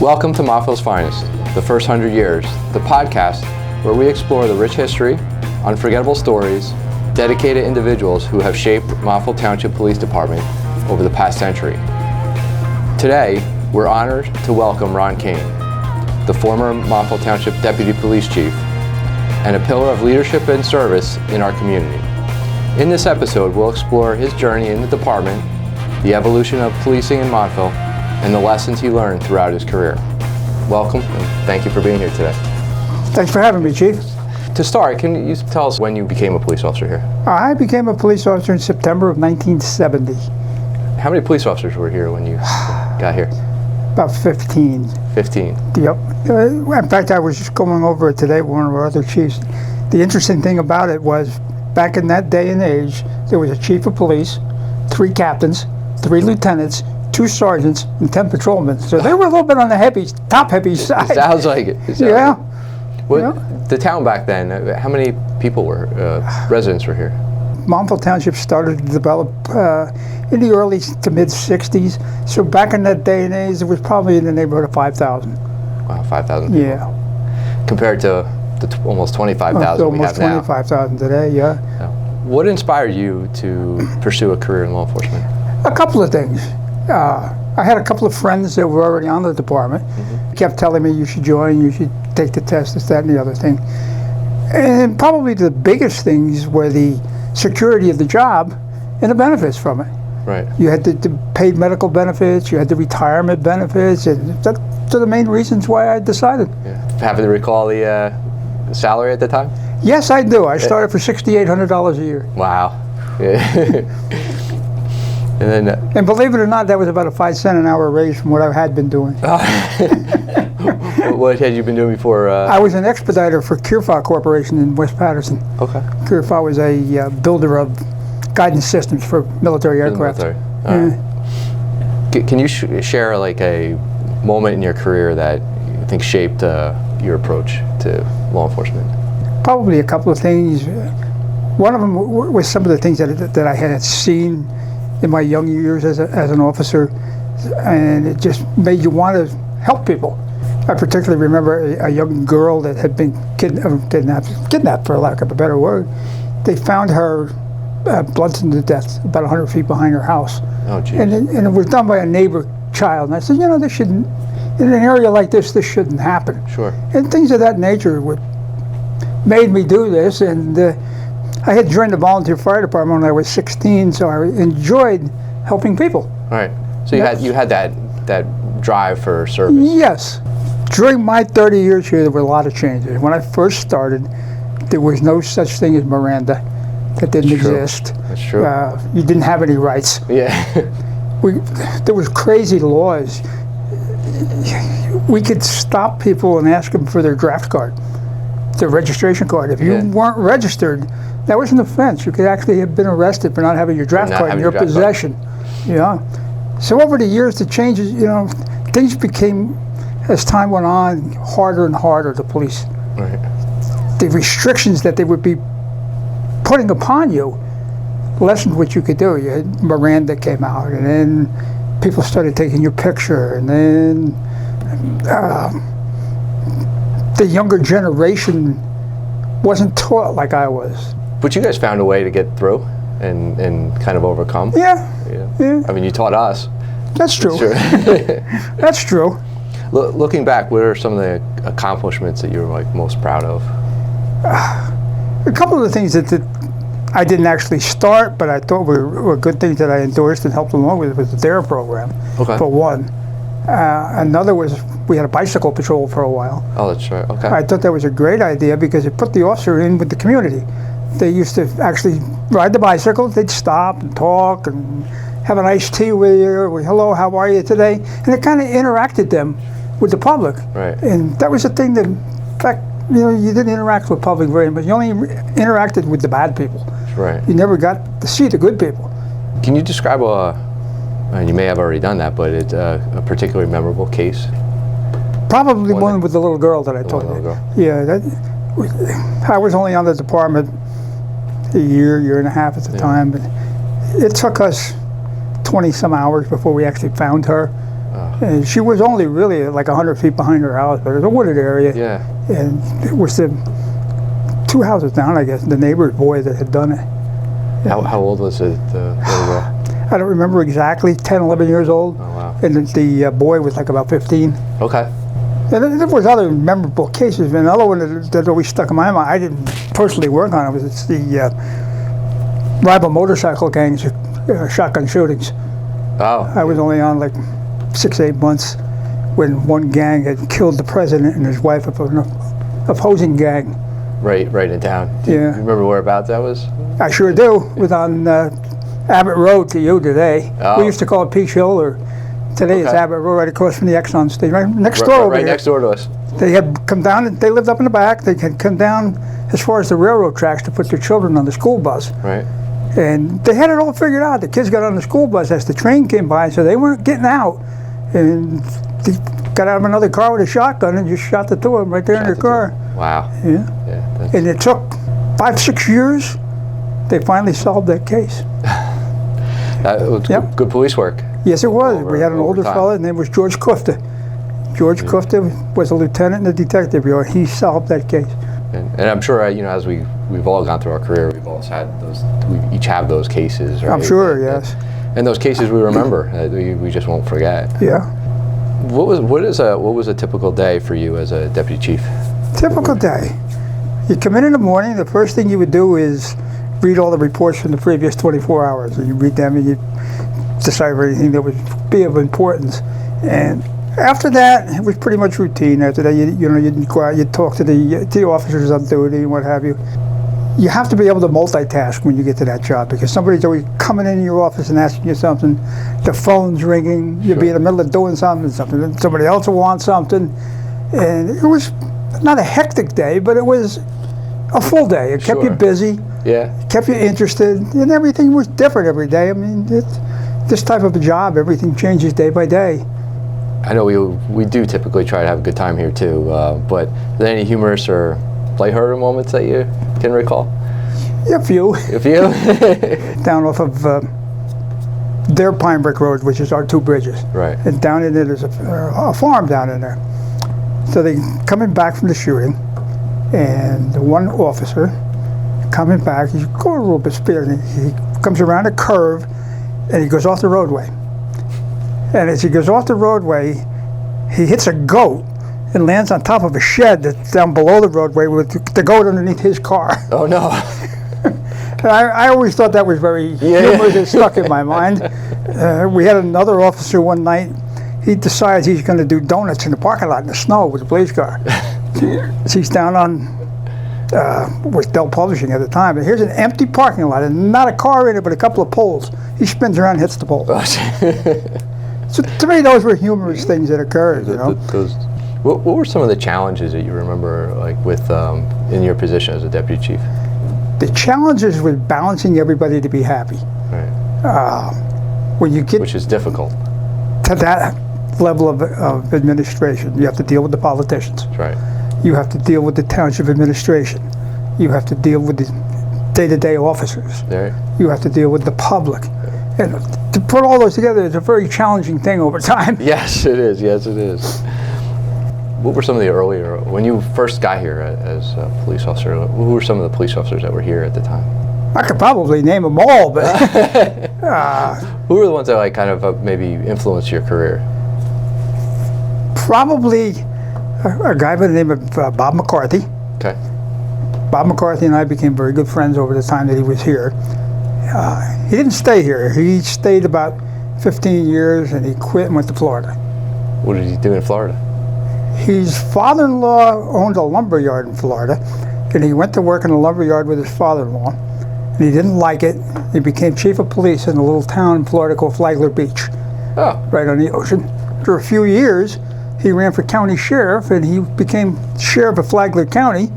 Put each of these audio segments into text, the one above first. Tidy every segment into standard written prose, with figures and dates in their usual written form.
Welcome to Montville's Finest, the first 100 years, the podcast where we explore the rich history, unforgettable stories, dedicated individuals who have shaped Montville Township Police Department over the past century. Today, we're honored to welcome Ron Cain, the former Montville Township Deputy Police Chief, and a pillar of leadership and service in our community. In this episode, we'll explore his journey in the department, the evolution of policing in Montville, and the lessons he learned throughout his career. Welcome, and thank you for being here today. Thanks for having me, Chief. To start, can you tell us when you became a police officer here? I became a police officer in September of 1970. How many police officers were here when you got here? About 15. 15. Yep. In fact, I was just going over it today with one of our other chiefs. The interesting thing about it was, back in that day and age, there was a chief of police, 3 captains, 3 lieutenants, 2 sergeants, and 10 patrolmen. So they were a little bit on the top heavy side. It sounds like it. Yeah. The town back then, how many people were, residents were here? Montville Township started to develop in the early to mid 60s. So back in that day and age, it was probably in the neighborhood of 5,000. Wow, 5,000 people. Yeah. Compared to the almost 25,000 we have now. Almost 25,000 today, yeah. What inspired you to pursue a career in law enforcement? A couple of things. I had a couple of friends that were already on the department. Kept telling me, you should join, you should take the test, this, that, and the other thing. And probably the biggest things were the security of the job and the benefits from it. Right. You had the paid medical benefits, you had the retirement benefits, and that's the main reasons why I decided. Yeah. Happen to recall the salary at the time? Yes, I do. I started for $6,800 a year. Wow. Yeah. And believe it or not, that was about a 5 cent an hour raise from what I had been doing. What had you been doing before? I was an expediter for Kirfa Corporation in West Patterson. Okay. Kirfa was a builder of guidance systems for military aircraft. Can you share like a moment in your career that you think shaped your approach to law enforcement? Probably a couple of things. One of them was some of the things that I had seen in my young years as an officer, and it just made you want to help people. I particularly remember a young girl that had been kidnapped for lack of a better word. They found her bludgeoned to death about 100 feet behind her house. Oh, geez. And it was done by a neighbor child. And I said, this shouldn't, in an area like this shouldn't happen. Sure. And things of that nature made me do this. And I had joined the volunteer fire department when I was 16, so I enjoyed helping people. Right. So you had that drive for service. Yes. During my 30 years here, there were a lot of changes. When I first started, there was no such thing as Miranda. That didn't exist. That's true. You didn't have any rights. Yeah. There was crazy laws. We could stop people and ask them for their draft card, their registration card. If you weren't registered, that was an offense. You could actually have been arrested for not having your draft card in your possession. Yeah. So over the years, the changes, things became, as time went on, harder and harder to police. Right. The restrictions that they would be putting upon you lessened what you could do. You had Miranda came out, and then people started taking your picture, and then the younger generation wasn't taught like I was. But you guys found a way to get through and kind of overcome. Yeah. I mean, you taught us. That's true. That's true. Looking back, what are some of the accomplishments that you're most proud of? A couple of the things that I didn't actually start, but I thought were good things that I endorsed and helped along with was the DARE program, for one. Another was, we had a bicycle patrol for a while. Oh, that's right, okay. I thought that was a great idea because it put the officer in with the community. They used to actually ride the bicycles, they'd stop and talk and have an iced tea with you, or hello, how are you today? And it kind of interacted them with the public. Right. And that was a thing that, in fact, you didn't interact with the public very much. You only interacted with the bad people. Right. You never got to see the good people. Can you describe and you may have already done that, but it's a particularly memorable case? Probably one with the little girl that I told you. Yeah, I was only on the department a year and a half at the time, but it took us 20 some hours before we actually found her. And she was only really like 100 feet behind her house, but it was a wooded area. Yeah. And it was the 2 houses down, I guess, the neighbor's boy that had done it. How old was it, the little girl? I don't remember exactly, 10, 11 years old. Oh, wow. And the boy was like about 15. Okay. And there was other memorable cases. Another one that always stuck in my mind, I didn't personally work on it, was the rival motorcycle gangs, shotgun shootings. Oh. I was only on like 6, 8 months when one gang had killed the president and his wife of an opposing gang. Right in town. Do you remember whereabouts that was? I sure do. It was on Abbott Road to you today. Oh. We used to call it Peach Hill, or today it's Abbott Road, right across from the Exxon station, right next door over Right here. next door to us. They had come down, and they lived up in the back. They had come down as far as the railroad tracks to put their children on the school bus. Right. And they had it all figured out. The kids got on the school bus as the train came by, so they weren't getting out. And they got out of another car with a shotgun and just shot the two of them right there in their car. Wow. Yeah. And it took 5, 6 years. They finally solved that case. That was good police work. Yes, it was. We had an older fellow, his name was George Clifton. George Clifton was a lieutenant in the detective bureau. He solved that case. And I'm sure, as we've all gone through our career, we've all had those. We each have those cases, right? I'm sure, yes. And those cases we remember. We just won't forget. Yeah. What was a typical day for you as a deputy chief? Typical day. You come in the morning. The first thing you would do is read all the reports from the previous 24 hours. And you read them and you decipher anything that would be of importance. And after that, it was pretty much routine. After that, you'd go out, you'd talk to the officers on duty and what have you. You have to be able to multitask when you get to that job, because somebody's always coming into your office and asking you something. The phone's ringing. You'll be in the middle of doing something. Somebody else will want something. And it was not a hectic day, but it was a full day. It kept you busy. Yeah. It kept you interested, and everything was different every day. I mean, this type of a job, everything changes day by day. I know we do typically try to have a good time here too, but are there any humorous or lighthearted moments that you can recall? Yeah, a few. A few? Down off of their Pine Brick Road, which is our 2 bridges. Right. And down in there, there's a farm down in there. So they coming back from the shooting, and the one officer coming back, he's going a little bit speeding. He comes around a curve, and he goes off the roadway. And as he goes off the roadway, he hits a goat and lands on top of a shed that's down below the roadway with the goat underneath his car. Oh, no. I always thought that was very humorous. It stuck in my mind. We had another officer one night. He decides he's going to do donuts in the parking lot in the snow with a police car. He's down on was Dell Publishing at the time, and here's an empty parking lot and not a car in it, but a couple of poles. He spins around and hits the pole. So to me, those were humorous things that occurred. What were some of the challenges that you remember, like with in your position as a deputy chief? The challenges with balancing everybody to be happy. Right. When you get which is difficult to that level of administration, you have to deal with the politicians. That's right. You have to deal with the township administration. You have to deal with the day-to-day officers. Right. You have to deal with the public. And to put all those together is a very challenging thing over time. Yes, it is. Yes, it is. What were some of the earlier, when you first got here as a police officer, who were some of the police officers that were here at the time? I could probably name them all, but who were the ones that kind of maybe influenced your career? Probably a guy by the name of Bob McCarthy. Okay. Bob McCarthy and I became very good friends over the time that he was here. He didn't stay here. He stayed about 15 years and he quit and went to Florida. What did he do in Florida? His father-in-law owned a lumber yard in Florida, and he went to work in a lumber yard with his father-in-law, and he didn't like it. He became chief of police in a little town in Florida called Flagler Beach, right on the ocean. After a few years, he ran for county sheriff, and he became sheriff of Flagler County,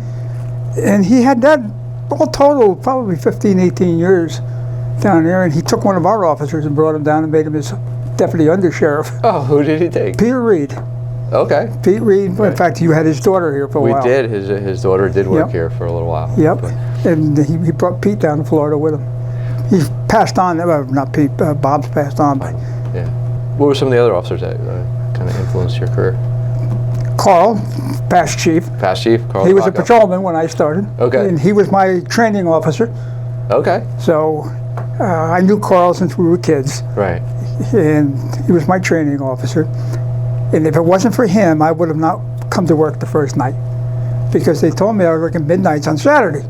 and he had that all total probably 15, 18 years down there, and he took one of our officers and brought him down and made him his deputy undersheriff. Oh, who did he take? Peter Reed. Okay. Pete Reed. Right. In fact, you had his daughter here for a while. We did. His daughter did work here for a little while. Yep. And he brought Pete down to Florida with him. He's passed on. Not Pete. Bob's passed on. But yeah. What were some of the other officers that kind of influenced your career? Carl, past chief. Past chief, Carl. He was a Baca. patrolman when I started. Okay. And he was my training officer. Okay. So I knew Carl since we were kids. Right. And he was my training officer. And if it wasn't for him, I would have not come to work the first night, because they told me I was working midnights on Saturday.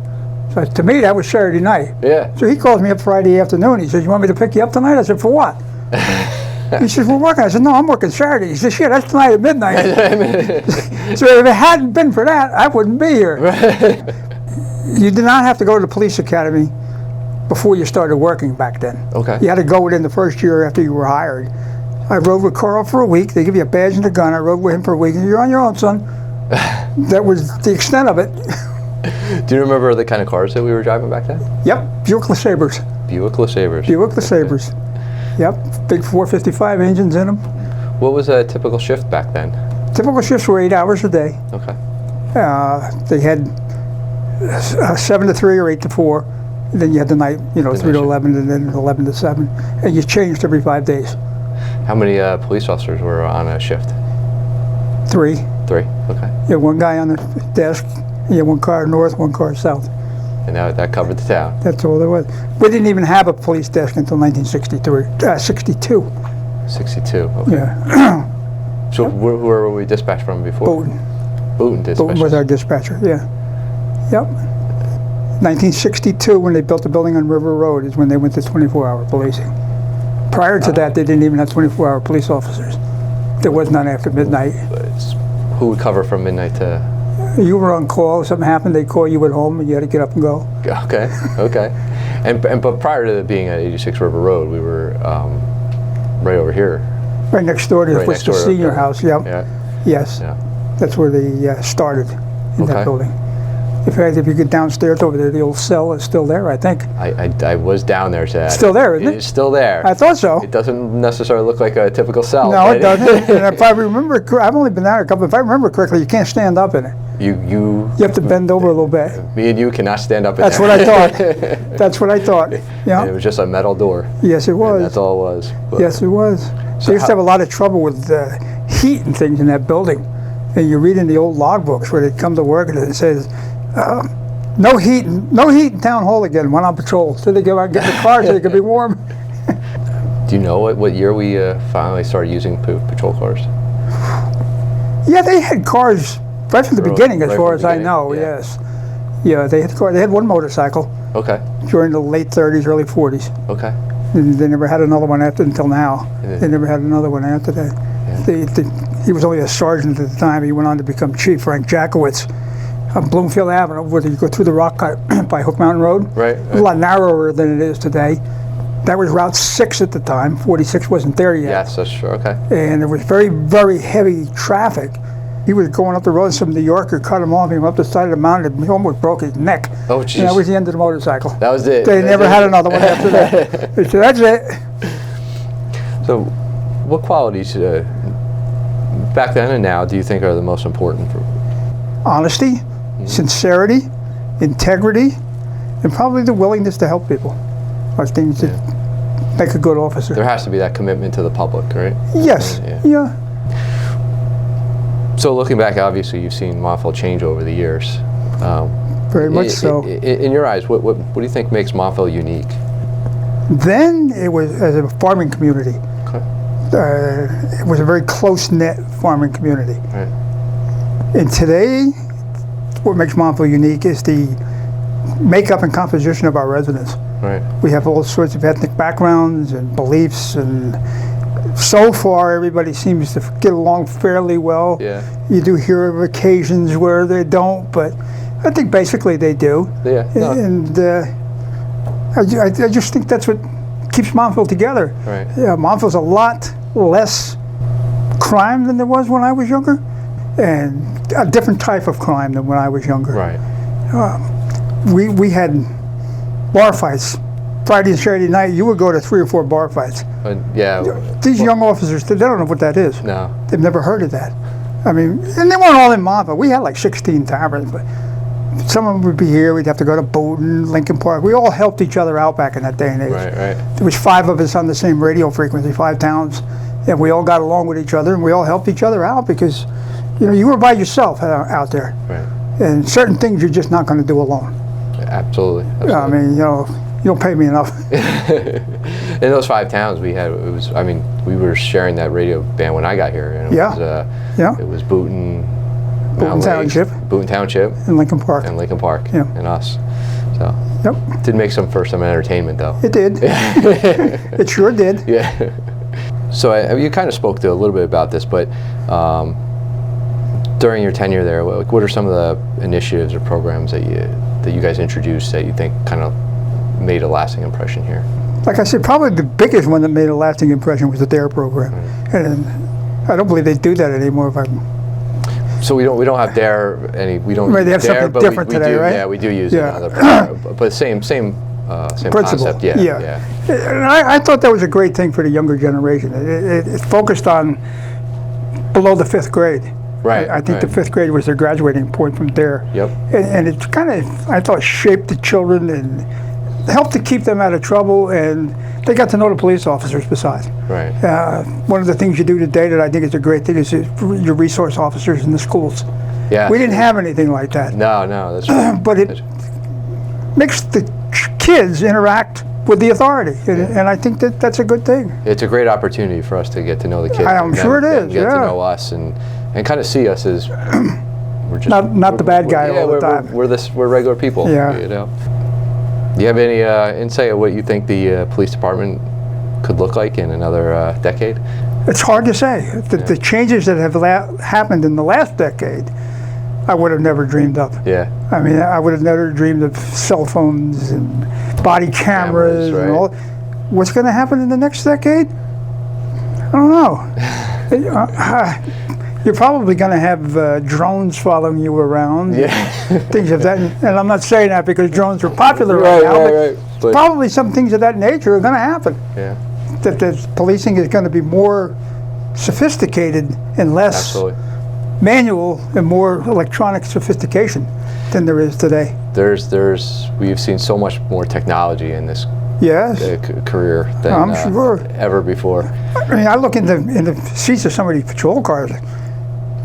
So to me, that was Saturday night. Yeah. So he calls me up Friday afternoon. He says, "You want me to pick you up tonight?" I said, "For what?" He says, "We're working." I said, "No, I'm working Saturday." He says, "Shit, that's tonight at midnight." So if it hadn't been for that, I wouldn't be here. You did not have to go to the police academy before you started working back then. Okay. You had to go within the first year after you were hired. I rode with Carl for a week. They give you a badge and a gun. I rode with him for a week. And you're on your own, son. That was the extent of it. Do you remember the kind of cars that we were driving back then? Yep, Buick LeSabres. Buick LeSabres. Buick LeSabres. Yep, big 455 engines in them. What was a typical shift back then? Typical shifts were 8 hours a day. Okay. They had 7 to 3 or 8 to 4. And then you had the night, 3 to 11, and then 11 to 7. And you changed every 5 days. How many police officers were on a shift? 3. 3. Okay. You had one guy on the desk. You had one car north, one car south. And that covered the town. That's all there was. We didn't even have a police desk until 1962. 62. Okay. Yeah. So where were we dispatched from before? Bowden. Bowden dispatch. Bowden was our dispatcher. Yeah. Yep. 1962, when they built the building on River Road, is when they went to 24-hour policing. Prior to that, they didn't even have 24-hour police officers. There was none after midnight. Who would cover from midnight to? You were on call. Something happened, they'd call you at home, and you had to get up and go. Okay, okay. But prior to being at 86 River Road, we were right over here. Right next door to Right the senior house. Yep. Yeah. Yes. Yeah. That's where they started in that building. In fact, if you get downstairs over there, the old cell is still there, I think. I was down there today. It's still there, isn't it? It's still there. I thought so. It doesn't necessarily look like a typical cell. No, it doesn't. And if I remember, I've only been there a couple. If I remember correctly, you can't stand up in it. You have to bend over a little bit. Me and you cannot stand up in That's there. what I thought. That's what I thought. Yeah. And it was just a metal door. Yes, it was. And that's all it was. But yes, it was. So they used to have a lot of trouble with heat and things in that building. And you read in the old logbooks where they come to work and it says, no heat in town hall again. Went on patrol. So they go out and get in the car so they could be warm. Do you know what year we finally started using patrol cars? Yeah, they had cars right from the beginning, as far as I know. Yeah. Yes. Yeah, they had cars. They had one motorcycle. Okay. During the late 30s, early 40s. Okay. And they never had another one until now. They never had another one after that. Yeah. He was only a sergeant at the time. He went on to become chief, Frank Jackowitz, on Bloomfield Avenue, where you go through the rock cut by Hook Mountain Road. Right. It was a lot narrower than it is today. That was Route 6 at the time. 46 wasn't there yet. Yes, that's true. Okay. And it was very, very heavy traffic. He was going up the road, some New Yorker cut him off. He went up the side of the mountain and he almost broke his neck. Oh, jeez. And that was the end of the motorcycle. That was it. They never had another one after that. They said, that's it. So, what qualities, back then and now, do you think are the most important for? Honesty, sincerity, integrity, and probably the willingness to help people are things that make a good officer. There has to be that commitment to the public, right? Yes. Yeah. So looking back, obviously you've seen Montville change over the years. Very much so. In your eyes, what do you think makes Montville unique? Then it was as a farming community. Okay. It was a very close-knit farming community. Right. And today, what makes Montville unique is the makeup and composition of our residents. Right. We have all sorts of ethnic backgrounds and beliefs, and so far everybody seems to get along fairly well. Yeah. You do hear of occasions where they don't, but I think basically they do. Yeah. No. And I just think that's what keeps Montville together. Right. Yeah, Montville's a lot less crime than there was when I was younger, and a different type of crime than when I was younger. Right. We had bar fights. Friday and Saturday night, you would go to 3 or 4 bar fights. Yeah. These young officers, they don't know what that is. No. They've never heard of that. I mean, and they weren't all in Montville. We had like 16 taverns, but some of them would be here. We'd have to go to Bowden, Lincoln Park. We all helped each other out back in that day and age. Right, right. There was 5 of us on the same radio frequency, 5 towns, and we all got along with each other, and we all helped each other out because, you know, you were by yourself out there. Right. And certain things you're just not going to do alone. Absolutely. I mean, you know, you don't pay me enough. In those 5 towns we had, I mean, we were sharing that radio band when I got here. And it was, it was Boonton Township. Boonton Township. And Lincoln Park. And Lincoln Park. Yeah. And us. So. Yep. Did make some for some entertainment though. It did. It sure did. Yeah. So you kind of spoke to a little bit about this, but during your tenure there, what are some of the initiatives or programs that you guys introduced that you think kind of made a lasting impression here? Like I said, probably the biggest one that made a lasting impression was the DARE program, and I don't believe they do that anymore. So we don't have DARE any. We don't. Right, they have DARE, something but different we today, do, right? Yeah, we do use it in other programs, but same Principle. concept. Yeah. And I thought that was a great thing for the younger generation. It focused on below the 5th grade. Right. I think the 5th grade was their graduating point from DARE. Yep. And it kind of, I thought, shaped the children and helped to keep them out of trouble, and they got to know the police officers besides. Right. One of the things you do today that I think is a great thing is your resource officers in the schools. Yeah. We didn't have anything like that. No, that's right. But it makes the kids interact with the authority, and I think that's a good thing. It's a great opportunity for us to get to know the kids. I'm sure it is. Get to know us and kind of see us as we're just not the bad guy all the time. We're regular people. Yeah. You know. Do you have any insight of what you think the police department could look like in another decade? It's hard to say. The changes that have happened in the last decade, I would have never dreamed of. Yeah. I mean, I would have never dreamed of cell phones and body cameras right. and all. What's going to happen in the next decade? I don't know. You're probably going to have drones following you around. Yeah. Things of that. And I'm not saying that because drones are popular right now, but probably some things of that nature are going to happen. Yeah. That the policing is going to be more sophisticated and less manual and more electronic sophistication than there is today. We've seen so much more technology in this career than ever before. I mean, I look in the seats of some of these patrol cars.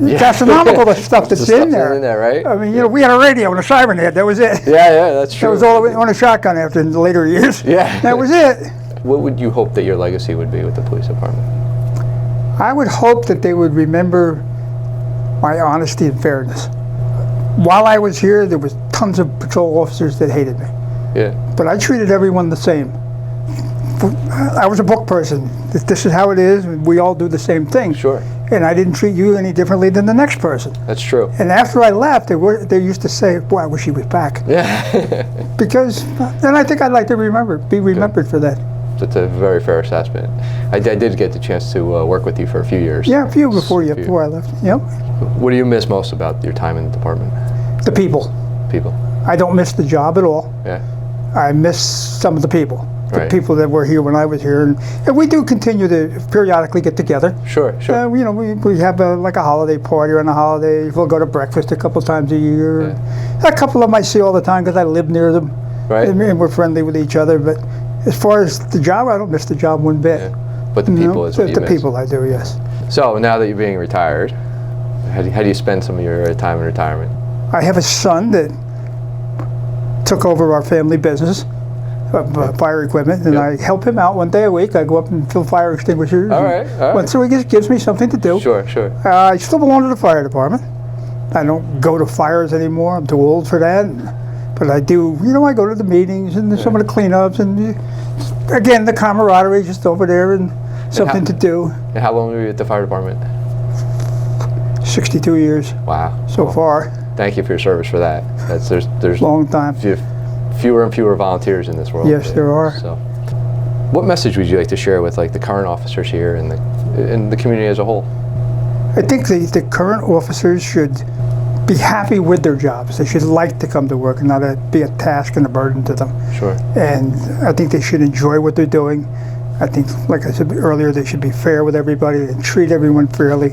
It's astronomical the stuff that's in there. Right? I mean, you know, we had a radio and a siren head. That was it. Yeah, that's true. That was all on a shotgun after in the later years. Yeah. That was it. What would you hope that your legacy would be with the police department? I would hope that they would remember my honesty and fairness. While I was here, there was tons of patrol officers that hated me. Yeah. But I treated everyone the same. I was a book person. This is how it is, and we all do the same thing. Sure. And I didn't treat you any differently than the next person. That's true. And after I left, they used to say, "Boy, I wish he was back." Yeah. Because, and I think I'd like to be remembered for that. That's a very fair assessment. I did get the chance to work with you for a few years. Yeah, a few before I left. Yep. What do you miss most about your time in the department? The people. People. I don't miss the job at all. Yeah. I miss some of the people. The Right. people that were here when I was here, and we do continue to periodically get together. Sure. You know, we have like a holiday party on the holidays. We'll go to breakfast a couple times a year. Yeah. A couple of them I see all the time because I live near them, Right. and we're friendly with each other. But as far as the job, I don't miss the job one bit. Yeah. But the people is what you the miss. people I do, yes. So now that you're being retired, how do you spend some of your time in retirement? I have a son that took over our family business of fire equipment, and I help him out one day a week. I go up and fill fire extinguishers. All right. So he gives me something to do. Sure. I still belong to the fire department. I don't go to fires anymore. I'm too old for that. But I do, you know, I go to the meetings and some of the cleanups, and again, the camaraderie just over there and something to do. And how long were you at the fire department? 62 years. Wow. So far. Thank you for your service for that. There's long time. Fewer and fewer volunteers in this world. Yes, there are. So, what message would you like to share with like the current officers here and the community as a whole? I think the current officers should be happy with their jobs. They should like to come to work and not be a task and a burden to them. Sure. And I think they should enjoy what they're doing. I think, like I said earlier, they should be fair with everybody and treat everyone fairly.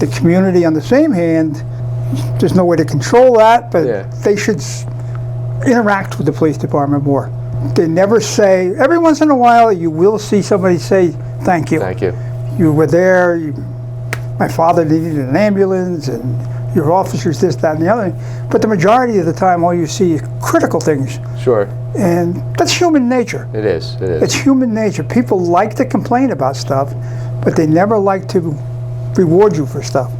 The community, on the same hand, there's no way to control that, but they should interact with the police department more. They never say, every once in a while you will see somebody say, thank you. Thank you. You were there. My father needed an ambulance, and your officers this, that, and the other. But the majority of the time, all you see is critical things. Sure. And that's human nature. It is. It is. It's human nature. People like to complain about stuff, but they never like to reward you for stuff.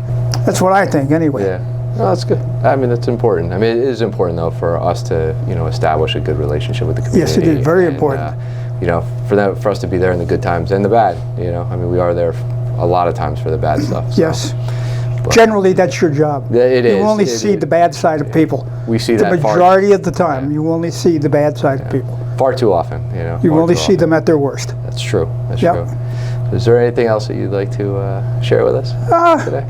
That's what I think, anyway. Yeah. No, that's good. I mean, that's important. I mean, it is important though for us to, establish a good relationship with the community. Yes, it is very important. For us to be there in the good times and the bad. I mean, we are there a lot of times for the bad stuff. So. Yes. But generally, that's your job. It is. You only see the bad side of people. We see the that majority of the time. You only see the bad side of people. Far too often. You only see them at their worst. That's true. That's true. Is there anything else that you'd like to share with us today?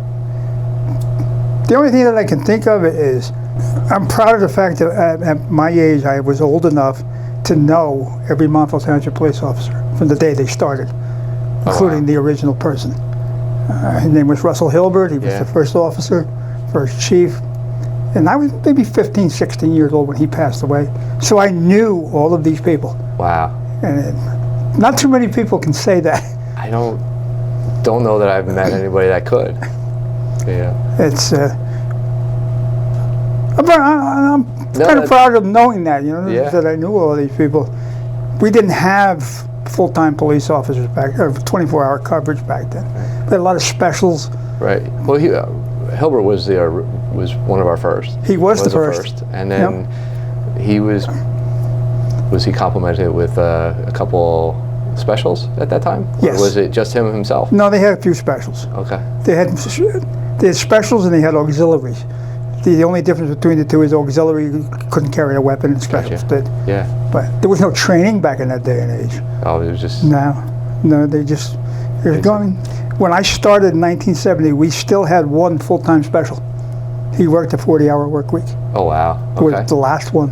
The only thing that I can think of is I'm proud of the fact that at my age I was old enough to know every Montville Township police officer from the day they started, including the original person. His name was Russell Hilbert. He was the first officer, first chief. And I was maybe 15, 16 years old when he passed away. So I knew all of these people. Wow. And not too many people can say that. I don't know that I've met anybody that could. Yeah. It's I'm kind of proud of knowing that, that I knew all these people. We didn't have full-time police officers back, or 24-hour coverage back then. We had a lot of specials. Right. Well, Hilbert was one of our first. He was the first. And then he was he complimented with a couple specials at that time? Yes. Or was it just him himself? No, they had a few specials. Okay. They had specials and they had auxiliaries. The only difference between the two is auxiliary couldn't carry a weapon and specials did. Yeah. But there was no training back in that day and age. Oh, it was just... No, they were going... When I started in 1970, we still had one full-time special. He worked a 40-hour work week. Oh, wow. Okay. Was the last one.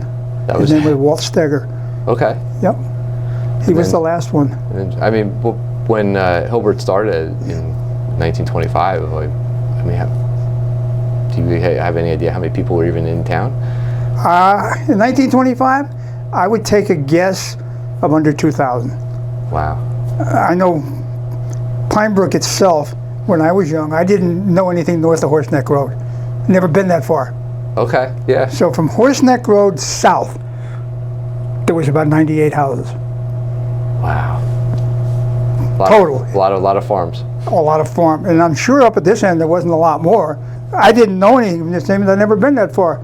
His name was Walt Steger. Okay. Yep. He was the last one. I mean, when Hilbert started in 1925, do you have any idea how many people were even in town? In 1925, I would take a guess of under 2,000. Wow. I know Pine Brook itself, when I was young, I didn't know anything north of Horseneck Road. Never been that far. Okay, yeah. So from Horseneck Road south, there was about 98 houses. Wow. Total. A lot of farms. A lot of farm. And I'm sure up at this end there wasn't a lot more. I didn't know anything from this name, I'd never been that far.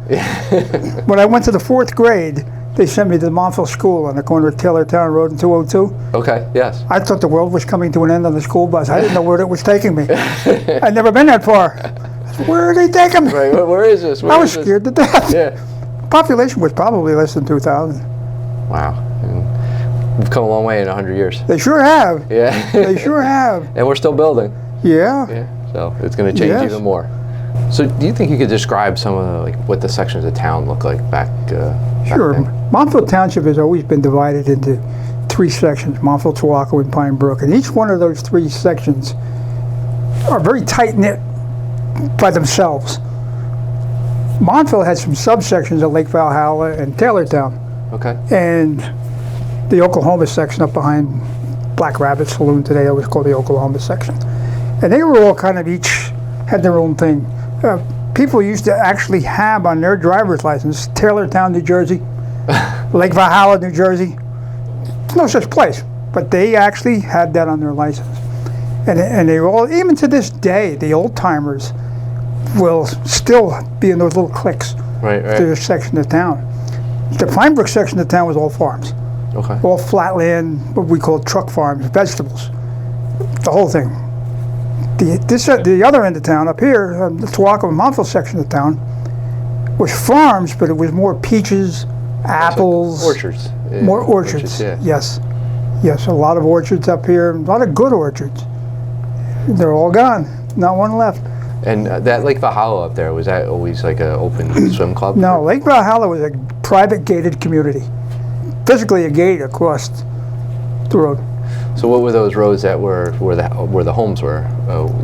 When I went to the 4th grade, they sent me to the Montville School on the corner of Taylortown Road and 202. Okay, yes. I thought the world was coming to an end on the school bus. I didn't know where it was taking me. I'd never been that far. Where are they taking me? Right, where is this? I was scared to death. Yeah. Population was probably less than 2,000. Wow. And we've come a long way in 100 years. They sure have. Yeah. They sure have. And we're still building. Yeah. Yeah. So it's going to change even more. So do you think you could describe some of what the sections of town look like back Sure. then? Montville Township has always been divided into 3 sections, Montville, Chilocco, and Pine Brook. And each one of those 3 sections are very tight-knit by themselves. Montville had some subsections of Lake Valhalla and Taylortown. Okay. And the Oklahoma section up behind Black Rabbit Saloon today, it was called the Oklahoma section. And they were all kind of each had their own thing. People used to actually have on their driver's license Taylortown, New Jersey, Lake Valhalla, New Jersey. There's no such place, but they actually had that on their license. And they all, even to this day, the old timers will still be in those little cliques. Right. To this section of town. The Pine Brook section of town was all farms. Okay. All flatland, what we call truck farms, vegetables. The whole thing. The other end of town, up here, the Chilocco and Montville section of town, was farms, but it was more peaches, apples. Like orchards. More orchards, yeah. Yes. Yes, a lot of orchards up here, a lot of good orchards. They're all gone, not one left. And that Lake Valhalla up there, was that always like an open swim club? No, Lake Valhalla was a private gated community. Physically a gate across the road. So what were those roads that were where the homes were?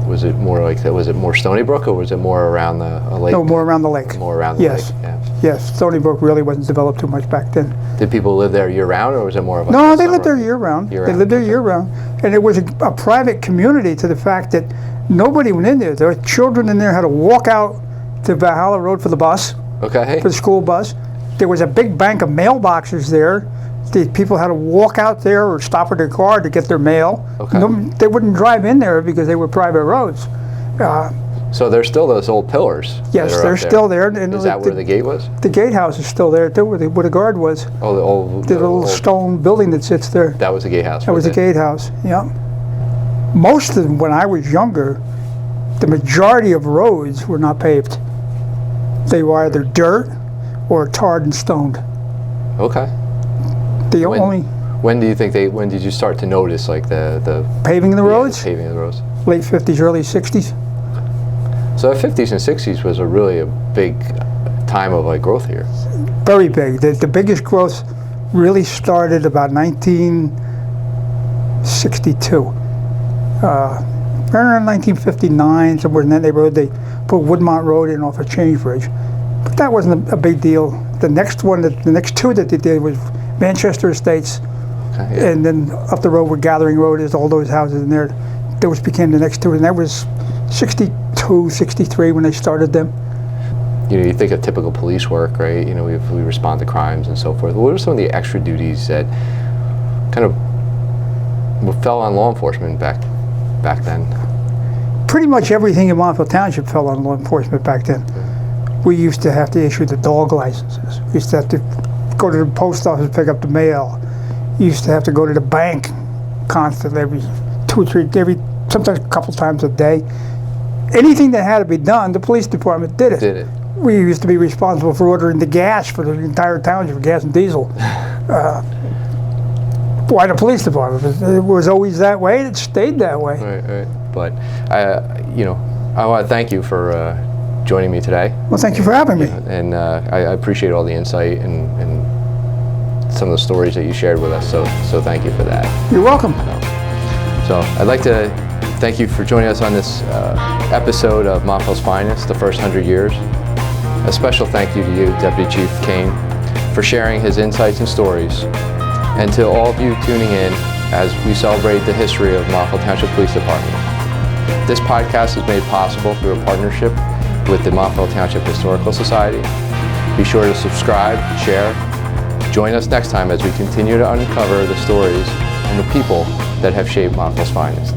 Was it more like that? Was it more Stony Brook, or was it more around the lake? No, more around the lake. More around the lake. Yeah. Yes, Stony Brook really wasn't developed too much back then. Did people live there year round, or was it more of a No, they lived there year round. They lived there Okay. year round, and it was a private community to the fact that nobody went in there. There were children in there had to walk out to Valhalla Road for the bus, Okay. for the school bus. There was a big bank of mailboxes there. The people had to walk out there or stop with their car to get their mail. Okay. They wouldn't drive in there because they were private roads. So there's still those old pillars. Yes, that are they're up there. still there. And Is that where the gate was? The gatehouse is still there too, where the guard was. Oh, the old. The little stone building that sits there. That was a gatehouse. That was the gatehouse, yeah. Most of them, when I was younger, the majority of roads were not paved. They were either dirt or tarred and stoned. Okay. When do you think when did you start to notice like the paving the roads? Paving of the roads. Late 50s, early 60s. So the 50s and 60s was a really big time of like growth here. Very big. The biggest growth really started about 1962. Around 1959, somewhere in that neighborhood, they put Woodmont Road in off of Change Bridge. But that wasn't a big deal. The next two that they did was Manchester Estates, Okay, yeah. and then up the road where Gathering Road is, all those houses in there. Those became the next two, and that was 62, 63 when they started them. You know, you think of typical police work, right? You know, we respond to crimes and so forth. What are some of the extra duties that kind of fell on law enforcement back then? Pretty much everything in Montville Township fell on law enforcement back then. We used to have to issue the dog licenses. We used to have to go to the post office to pick up the mail. You used to have to go to the bank constantly, every 2 or 3, sometimes a couple times a day. Anything that had to be done, the police department did it. We used to be responsible for ordering the gas for the entire township, gas and diesel. Why the police department? It was always that way. It stayed that way. Right. But I want to thank you for joining me today. Well, thank you for having me. And I appreciate all the insight and some of the stories that you shared with us. So thank you for that. You're welcome. So I'd like to thank you for joining us on this episode of Montville's Finest, the first 100 years. A special thank you to you, Deputy Chief Cain, for sharing his insights and stories, and to all of you tuning in as we celebrate the history of Montville Township Police Department. This podcast is made possible through a partnership with the Montville Township Historical Society. Be sure to subscribe, share. Join us next time as we continue to uncover the stories and the people that have shaped Montville's finest.